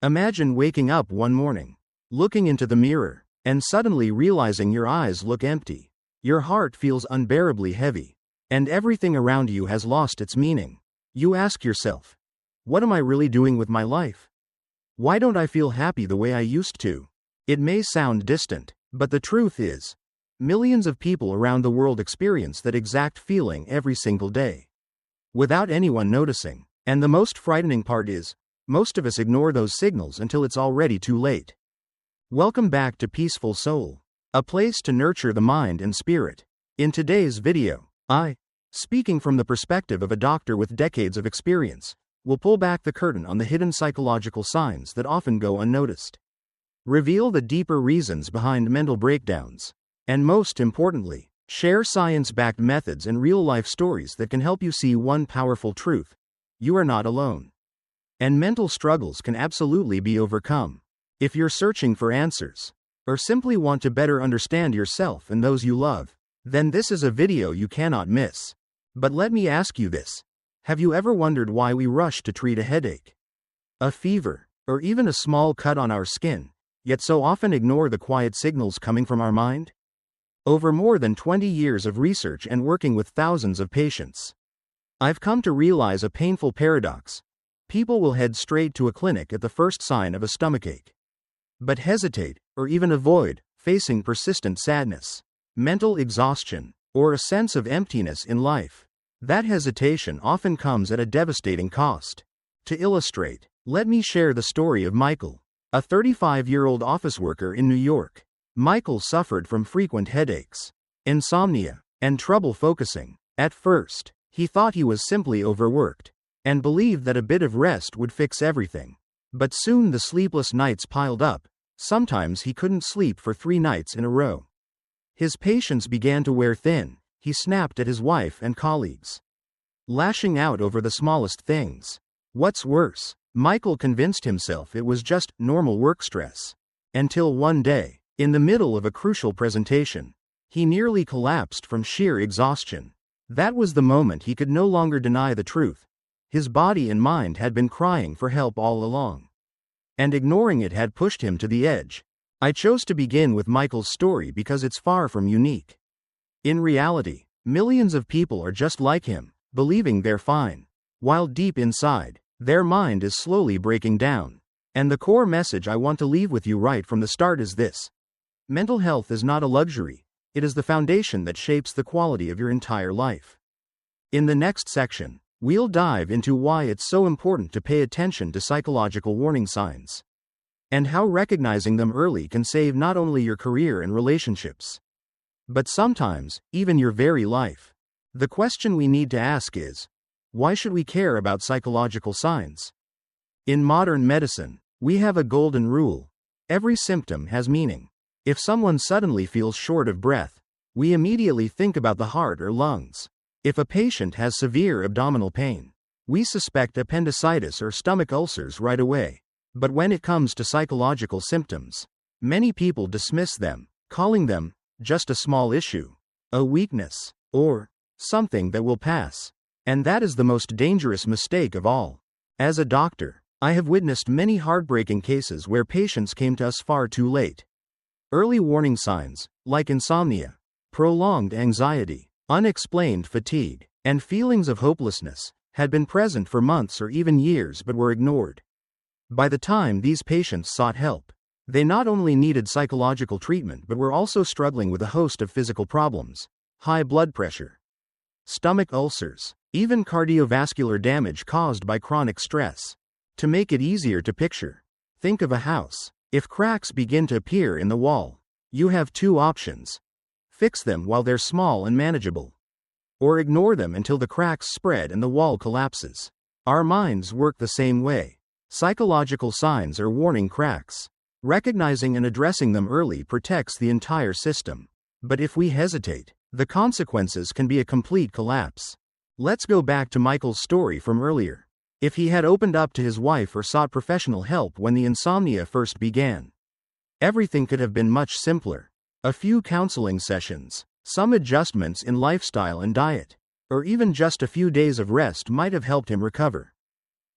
Imagine waking up one morning, looking into the mirror, and suddenly realizing your eyes look empty. Your heart feels unbearably heavy, and everything around you has lost its meaning. You ask yourself, what am I really doing with my life? Why don't I feel happy the way I used to? It may sound distant, but the truth is, millions of people around the world experience that exact feeling every single day, without anyone noticing. And the most frightening part is, most of us ignore those signals until it's already too late. Welcome back to Peaceful Soul, a place to nurture the mind and spirit. In today's video, speaking from the perspective of a doctor with decades of experience, will pull back the curtain on the hidden psychological signs that often go unnoticed. Reveal the deeper reasons behind mental breakdowns, and most importantly, share science-backed methods and real-life stories that can help you see one powerful truth: you are not alone. And mental struggles can absolutely be overcome. If you're searching for answers, or simply want to better understand yourself and those you love, then this is a video you cannot miss. But let me ask you this. Have you ever wondered why we rush to treat a headache, a fever, or even a small cut on our skin, yet so often ignore the quiet signals coming from our mind? Over more than 20 years of research and working with thousands of patients, I've come to realize a painful paradox. People will head straight to a clinic at the first sign of a stomachache, but hesitate, or even avoid, facing persistent sadness, mental exhaustion, or a sense of emptiness in life. That hesitation often comes at a devastating cost. To illustrate, let me share the story of Michael, a 35-year-old office worker in New York. Michael suffered from frequent headaches, insomnia, and trouble focusing. At first, he thought he was simply overworked, and believed that a bit of rest would fix everything. But soon the sleepless nights piled up. Sometimes he couldn't sleep for 3 nights in a row. His patience began to wear thin. He snapped at his wife and colleagues, lashing out over the smallest things. What's worse, Michael convinced himself it was just normal work stress. Until one day, in the middle of a crucial presentation, he nearly collapsed from sheer exhaustion. That was the moment he could no longer deny the truth. His body and mind had been crying for help all along, and ignoring it had pushed him to the edge. I chose to begin with Michael's story because it's far from unique. In reality, millions of people are just like him, believing they're fine, while deep inside, their mind is slowly breaking down. And the core message I want to leave with you right from the start is this: mental health is not a luxury, it is the foundation that shapes the quality of your entire life. In the next section, we'll dive into why it's so important to pay attention to psychological warning signs, and how recognizing them early can save not only your career and relationships, but sometimes, even your very life. The question we need to ask is, why should we care about psychological signs? In modern medicine, we have a golden rule: every symptom has meaning. If someone suddenly feels short of breath, we immediately think about the heart or lungs. If a patient has severe abdominal pain, we suspect appendicitis or stomach ulcers right away. But when it comes to psychological symptoms, many people dismiss them, calling them just a small issue, a weakness, or something that will pass. And that is the most dangerous mistake of all. As a doctor, I have witnessed many heartbreaking cases where patients came to us far too late. Early warning signs, like insomnia, prolonged anxiety, unexplained fatigue, and feelings of hopelessness, had been present for months or even years but were ignored. By the time these patients sought help, they not only needed psychological treatment but were also struggling with a host of physical problems: high blood pressure, stomach ulcers, even cardiovascular damage caused by chronic stress. To make it easier to picture, think of a house. If cracks begin to appear in the wall, you have 2 options: fix them while they're small and manageable, or ignore them until the cracks spread and the wall collapses. Our minds work the same way. Psychological signs are warning cracks. Recognizing and addressing them early protects the entire system. But if we hesitate, the consequences can be a complete collapse. Let's go back to Michael's story from earlier. If he had opened up to his wife or sought professional help when the insomnia first began, everything could have been much simpler. A few counseling sessions, some adjustments in lifestyle and diet, or even just a few days of rest might have helped him recover.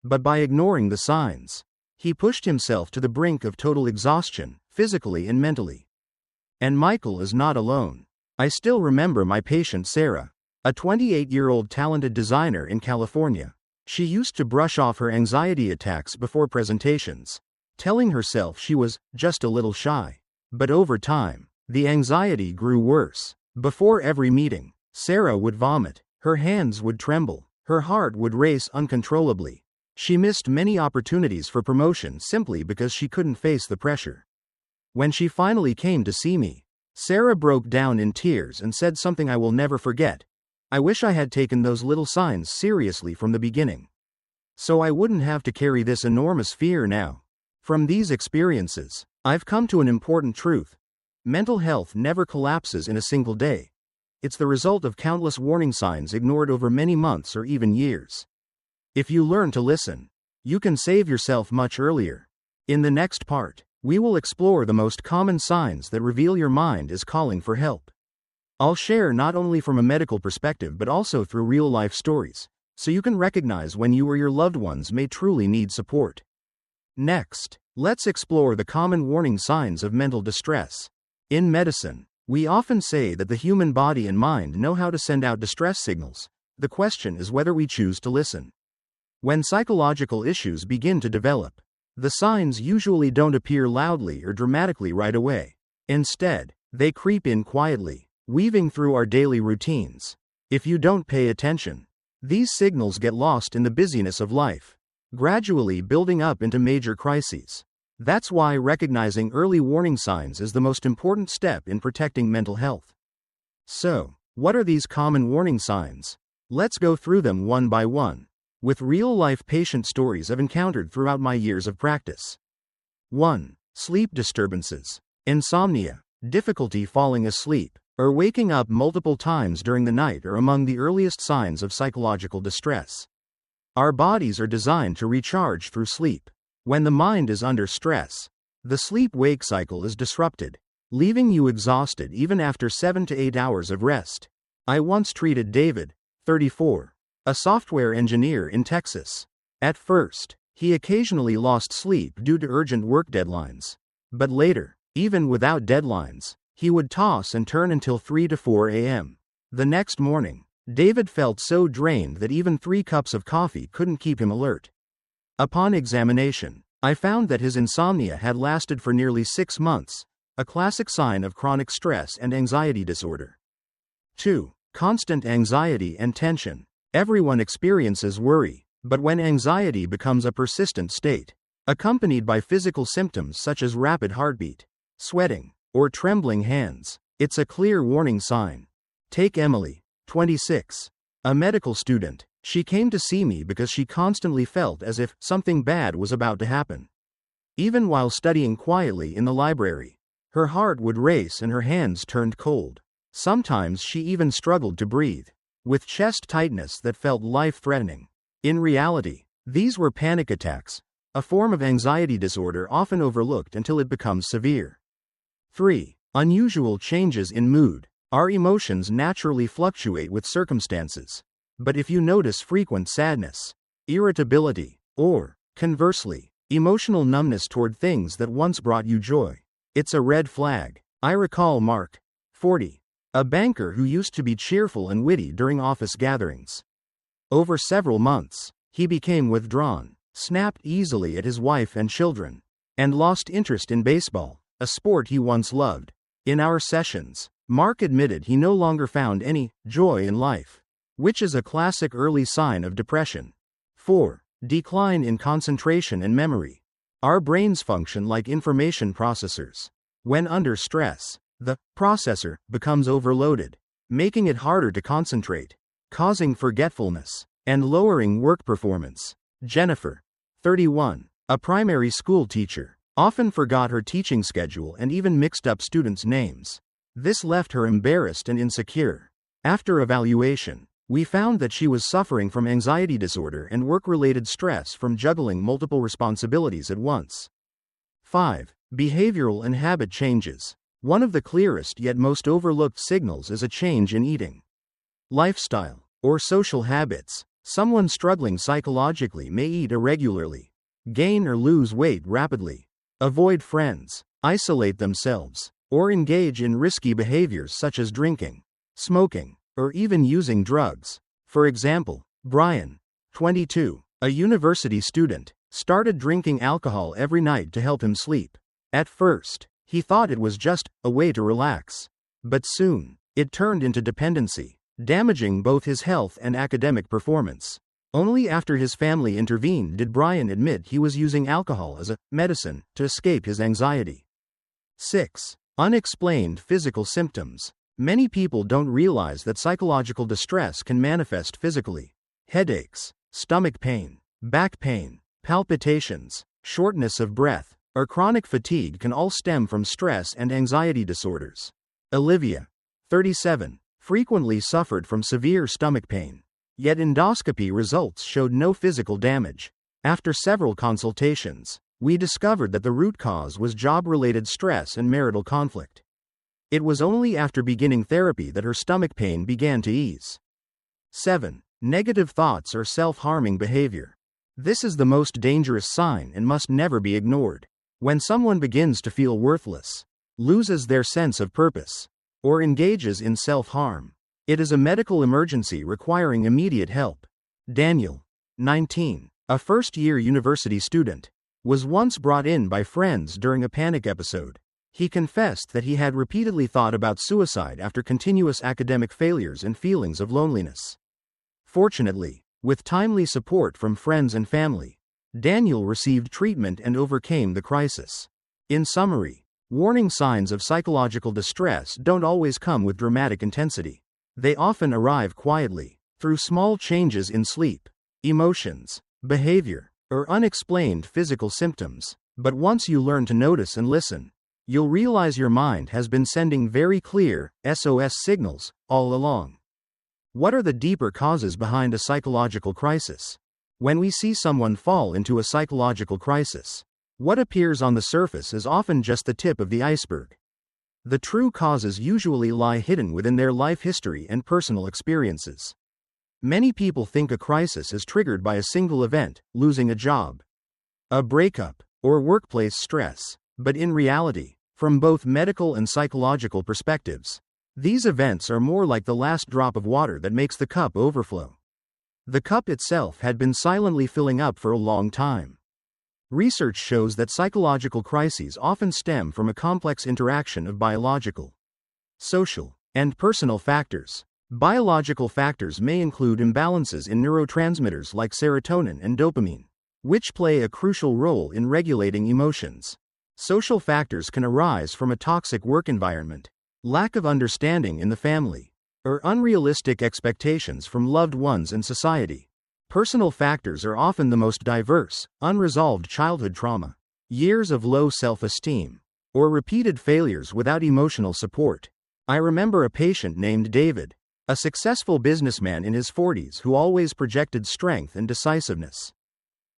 But by ignoring the signs, He pushed himself to the brink of total exhaustion, physically and mentally. And Michael is not alone. I still remember my patient Sarah, a 28-year-old talented designer in California. She used to brush off her anxiety attacks before presentations, telling herself she was just a little shy. But over time, the anxiety grew worse. Before every meeting, Sarah would vomit, her hands would tremble, her heart would race uncontrollably. She missed many opportunities for promotion simply because she couldn't face the pressure. When she finally came to see me, Sarah broke down in tears and said something I will never forget. I wish I had taken those little signs seriously from the beginning, so I wouldn't have to carry this enormous fear now. From these experiences, I've come to an important truth. Mental health never collapses in a single day. It's the result of countless warning signs ignored over many months or even years. If you learn to listen, you can save yourself much earlier. In the next part, we will explore the most common signs that reveal your mind is calling for help. I'll share not only from a medical perspective but also through real-life stories, so you can recognize when you or your loved ones may truly need support. Next, let's explore the common warning signs of mental distress. In medicine, we often say that the human body and mind know how to send out distress signals. The question is whether we choose to listen. When psychological issues begin to develop, the signs usually don't appear loudly or dramatically right away. Instead, they creep in quietly, weaving through our daily routines. If you don't pay attention, these signals get lost in the busyness of life, gradually building up into major crises. That's why recognizing early warning signs is the most important step in protecting mental health. So, what are these common warning signs? Let's go through them one by one, with real-life patient stories I've encountered throughout my years of practice. 1. Sleep disturbances. Insomnia, difficulty falling asleep, or waking up multiple times during the night are among the earliest signs of psychological distress. Our bodies are designed to recharge through sleep. When the mind is under stress, the sleep-wake cycle is disrupted, leaving you exhausted even after 7 to 8 hours of rest. I once treated David, 34, a software engineer in Texas. At first, he occasionally lost sleep due to urgent work deadlines. But later, even without deadlines, he would toss and turn until 3 to 4 a.m. The next morning, David felt so drained that even 3 cups of coffee couldn't keep him alert. Upon examination, I found that his insomnia had lasted for nearly 6 months, a classic sign of chronic stress and anxiety disorder. 2. Constant anxiety and tension. Everyone experiences worry, but when anxiety becomes a persistent state, accompanied by physical symptoms such as rapid heartbeat, sweating, or trembling hands, it's a clear warning sign. Take Emily, 26, a medical student. She came to see me because she constantly felt as if something bad was about to happen. Even while studying quietly in the library, her heart would race and her hands turned cold. Sometimes she even struggled to breathe, with chest tightness that felt life-threatening. In reality, these were panic attacks, a form of anxiety disorder often overlooked until it becomes severe. 3. Unusual changes in mood. Our emotions naturally fluctuate with circumstances. But if you notice frequent sadness, irritability, or, conversely, emotional numbness toward things that once brought you joy, it's a red flag. I recall Mark, 40, a banker who used to be cheerful and witty during office gatherings. Over several months, he became withdrawn, snapped easily at his wife and children, and lost interest in baseball, a sport he once loved. In our sessions, Mark admitted he no longer found any joy in life, which is a classic early sign of depression. 4. Decline in concentration and memory. Our brains function like information processors. When under stress, the processor becomes overloaded, making it harder to concentrate, causing forgetfulness, and lowering work performance. Jennifer, 31, a primary school teacher, often forgot her teaching schedule and even mixed up students' names. This left her embarrassed and insecure. After evaluation, we found that she was suffering from anxiety disorder and work-related stress from juggling multiple responsibilities at once. 5. Behavioral and habit changes. One of the clearest yet most overlooked signals is a change in eating, lifestyle, or social habits. Someone struggling psychologically may eat irregularly, gain or lose weight rapidly, avoid friends, isolate themselves, or engage in risky behaviors such as drinking, smoking, or even using drugs. For example, Brian, 22, a university student, started drinking alcohol every night to help him sleep. At first, he thought it was just a way to relax. But soon, it turned into dependency, damaging both his health and academic performance. Only after his family intervened did Brian admit he was using alcohol as a medicine to escape his anxiety. 6. Unexplained physical symptoms. Many people don't realize that psychological distress can manifest physically. Headaches, stomach pain, back pain, palpitations, shortness of breath, or chronic fatigue can all stem from stress and anxiety disorders. Olivia, 37, frequently suffered from severe stomach pain. Yet endoscopy results showed no physical damage. After several consultations, we discovered that the root cause was job-related stress and marital conflict. It was only after beginning therapy that her stomach pain began to ease. 7. Negative thoughts or self-harming behavior. This is the most dangerous sign and must never be ignored. When someone begins to feel worthless, loses their sense of purpose, or engages in self-harm, it is a medical emergency requiring immediate help. Daniel, 19, a first-year university student, was once brought in by friends during a panic episode. He confessed that he had repeatedly thought about suicide after continuous academic failures and feelings of loneliness. Fortunately, with timely support from friends and family, Daniel received treatment and overcame the crisis. In summary, warning signs of psychological distress don't always come with dramatic intensity. They often arrive quietly, through small changes in sleep, emotions, behavior, or unexplained physical symptoms. But once you learn to notice and listen, you'll realize your mind has been sending very clear SOS signals all along. What are the deeper causes behind a psychological crisis? When we see someone fall into a psychological crisis, what appears on the surface is often just the tip of the iceberg. The true causes usually lie hidden within their life history and personal experiences. Many people think a crisis is triggered by a single event, losing a job, a breakup, or workplace stress. But in reality, from both medical and psychological perspectives, these events are more like the last drop of water that makes the cup overflow. The cup itself had been silently filling up for a long time. Research shows that psychological crises often stem from a complex interaction of biological, social, and personal factors. Biological factors may include imbalances in neurotransmitters like serotonin and dopamine, which play a crucial role in regulating emotions. Social factors can arise from a toxic work environment, lack of understanding in the family, or unrealistic expectations from loved ones and society. Personal factors are often the most diverse: unresolved childhood trauma, years of low self-esteem, or repeated failures without emotional support. I remember a patient named David, a successful businessman in his 40s who always projected strength and decisiveness.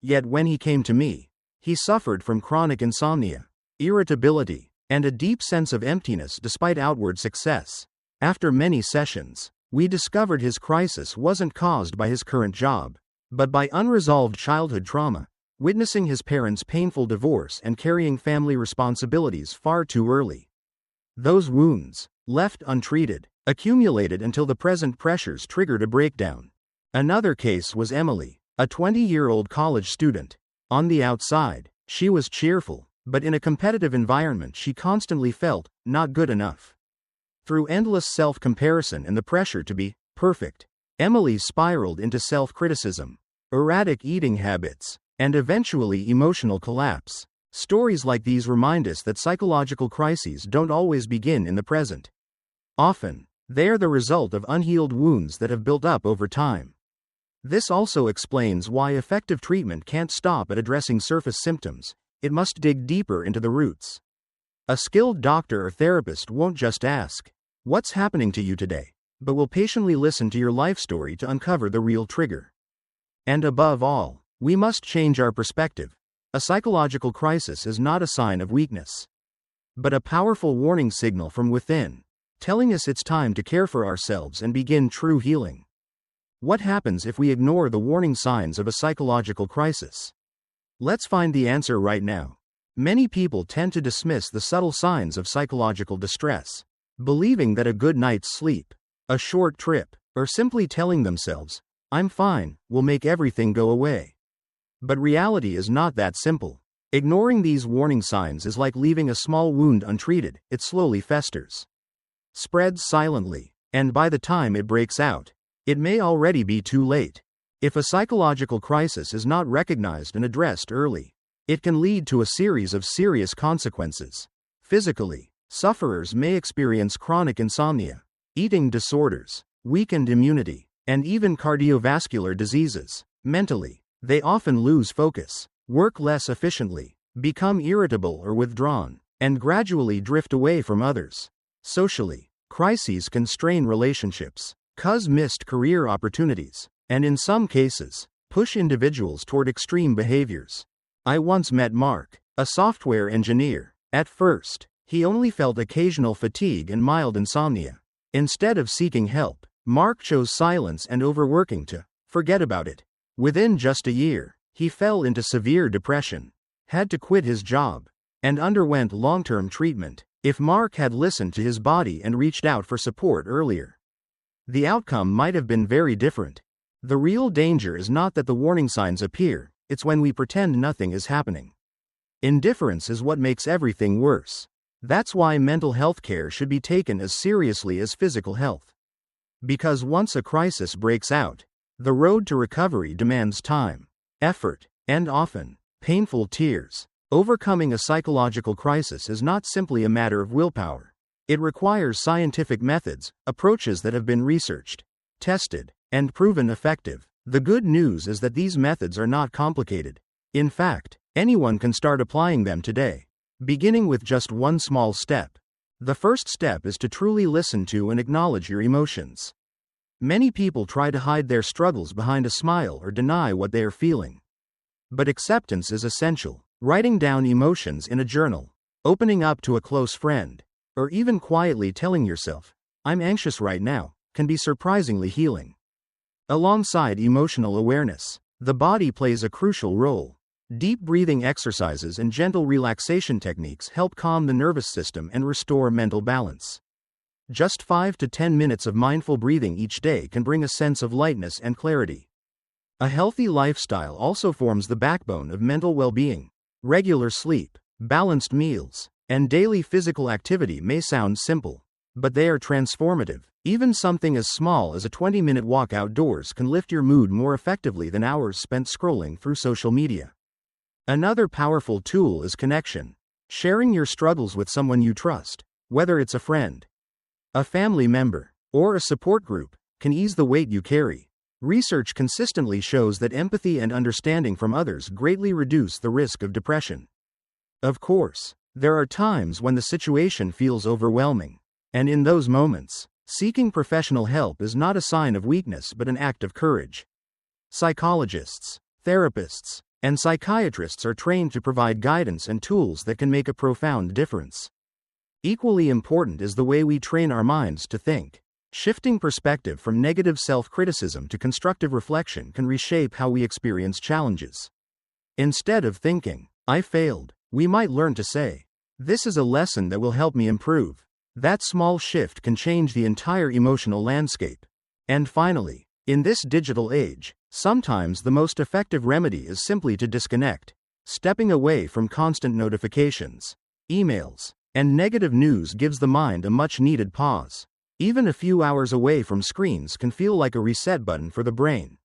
Yet when he came to me, he suffered from chronic insomnia, irritability, and a deep sense of emptiness despite outward success. After many sessions, we discovered his crisis wasn't caused by his current job, but by unresolved childhood trauma, witnessing his parents' painful divorce and carrying family responsibilities far too early. Those wounds, left untreated, accumulated until the present pressures triggered a breakdown. Another case was Emily, a 20-year-old college student. On the outside, she was cheerful, but in a competitive environment she constantly felt not good enough. Through endless self-comparison and the pressure to be perfect, Emily spiraled into self-criticism, erratic eating habits, and eventually emotional collapse. Stories like these remind us that psychological crises don't always begin in the present. Often, they are the result of unhealed wounds that have built up over time. This also explains why effective treatment can't stop at addressing surface symptoms. It must dig deeper into the roots. A skilled doctor or therapist won't just ask, "What's happening to you today?" but will patiently listen to your life story to uncover the real trigger. And above all, we must change our perspective. A psychological crisis is not a sign of weakness, but a powerful warning signal from within, telling us it's time to care for ourselves and begin true healing. What happens if we ignore the warning signs of a psychological crisis? Let's find the answer right now. Many people tend to dismiss the subtle signs of psychological distress, believing that a good night's sleep, a short trip, or simply telling themselves, "I'm fine," will make everything go away. But reality is not that simple. Ignoring these warning signs is like leaving a small wound untreated. It slowly festers, spreads silently, and by the time it breaks out, it may already be too late. If a psychological crisis is not recognized and addressed early, it can lead to a series of serious consequences. Physically, sufferers may experience chronic insomnia, eating disorders, weakened immunity, and even cardiovascular diseases. Mentally, they often lose focus, work less efficiently, become irritable or withdrawn, and gradually drift away from others. Socially, crises can strain relationships, cause missed career opportunities, and in some cases, push individuals toward extreme behaviors. I once met Mark, a software engineer. At first, he only felt occasional fatigue and mild insomnia. Instead of seeking help, Mark chose silence and overworking to forget about it. Within just a year, he fell into severe depression, had to quit his job, and underwent long-term treatment. If Mark had listened to his body and reached out for support earlier, the outcome might have been very different. The real danger is not that the warning signs appear, it's when we pretend nothing is happening. Indifference is what makes everything worse. That's why mental health care should be taken as seriously as physical health. Because once a crisis breaks out, the road to recovery demands time, effort, and often painful tears. Overcoming a psychological crisis is not simply a matter of willpower. It requires scientific methods, approaches that have been researched, tested, and proven effective. The good news is that these methods are not complicated. In fact, anyone can start applying them today, beginning with just one small step. The first step is to truly listen to and acknowledge your emotions. Many people try to hide their struggles behind a smile or deny what they are feeling. But acceptance is essential. Writing down emotions in a journal, opening up to a close friend, or even quietly telling yourself, "I'm anxious right now," can be surprisingly healing. Alongside emotional awareness, the body plays a crucial role. Deep breathing exercises and gentle relaxation techniques help calm the nervous system and restore mental balance. Just 5 to 10 minutes of mindful breathing each day can bring a sense of lightness and clarity. A healthy lifestyle also forms the backbone of mental well-being. Regular sleep, balanced meals, and daily physical activity may sound simple, but they are transformative. Even something as small as a 20-minute walk outdoors can lift your mood more effectively than hours spent scrolling through social media. Another powerful tool is connection. Sharing your struggles with someone you trust, whether it's a friend, a family member, or a support group, can ease the weight you carry. Research consistently shows that empathy and understanding from others greatly reduce the risk of depression. Of course, there are times when the situation feels overwhelming, and in those moments, seeking professional help is not a sign of weakness but an act of courage. Psychologists, therapists, and psychiatrists are trained to provide guidance and tools that can make a profound difference. Equally important is the way we train our minds to think. Shifting perspective from negative self-criticism to constructive reflection can reshape how we experience challenges. Instead of thinking, "I failed," we might learn to say, "This is a lesson that will help me improve." That small shift can change the entire emotional landscape. And finally, in this digital age, sometimes the most effective remedy is simply to disconnect. Stepping away from constant notifications, emails, and negative news gives the mind a much-needed pause. Even a few hours away from screens can feel like a reset button for the brain.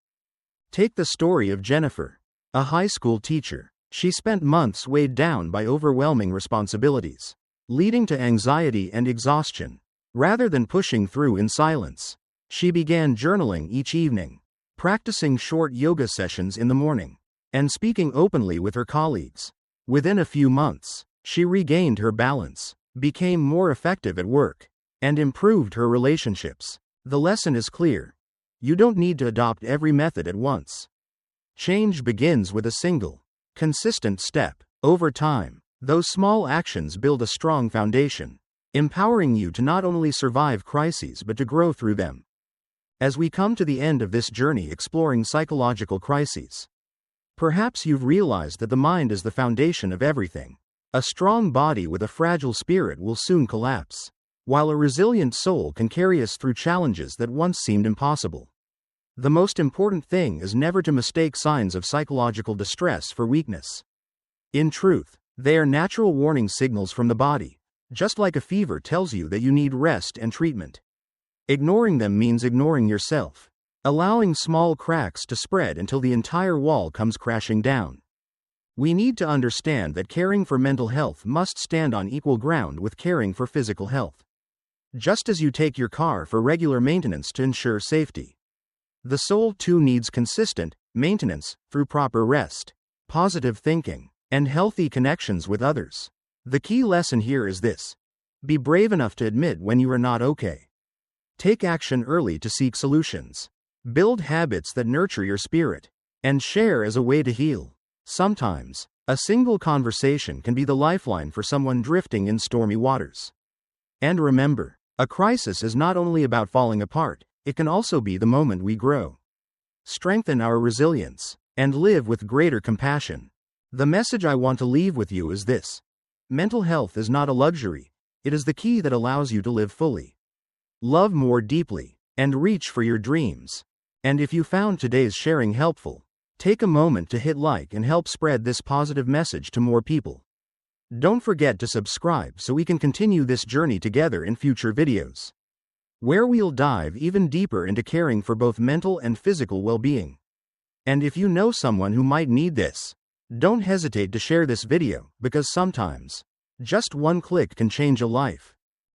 Take the story of Jennifer, a high school teacher. She spent months weighed down by overwhelming responsibilities, leading to anxiety and exhaustion. Rather than pushing through in silence, she began journaling each evening, practicing short yoga sessions in the morning, and speaking openly with her colleagues. Within a few months, she regained her balance, became more effective at work, and improved her relationships. The lesson is clear. You don't need to adopt every method at once. Change begins with a single, consistent step. Over time, those small actions build a strong foundation, empowering you to not only survive crises but to grow through them. As we come to the end of this journey exploring psychological crises, Perhaps you've realized that the mind is the foundation of everything. A strong body with a fragile spirit will soon collapse, while a resilient soul can carry us through challenges that once seemed impossible. The most important thing is never to mistake signs of psychological distress for weakness. In truth, they are natural warning signals from the body, just like a fever tells you that you need rest and treatment. Ignoring them means ignoring yourself, allowing small cracks to spread until the entire wall comes crashing down. We need to understand that caring for mental health must stand on equal ground with caring for physical health. Just as you take your car for regular maintenance to ensure safety, the soul too needs consistent maintenance through proper rest, positive thinking, and healthy connections with others. The key lesson here is this: be brave enough to admit when you are not okay. Take action early to seek solutions. Build habits that nurture your spirit, and share as a way to heal. Sometimes, a single conversation can be the lifeline for someone drifting in stormy waters. And remember, a crisis is not only about falling apart, it can also be the moment we grow, strengthen our resilience, and live with greater compassion. The message I want to leave with you is this: mental health is not a luxury, it is the key that allows you to live fully, love more deeply, and reach for your dreams. And if you found today's sharing helpful, take a moment to hit like and help spread this positive message to more people. Don't forget to subscribe so we can continue this journey together in future videos, where we'll dive even deeper into caring for both mental and physical well-being. And if you know someone who might need this, don't hesitate to share this video, because sometimes, just one click can change a life.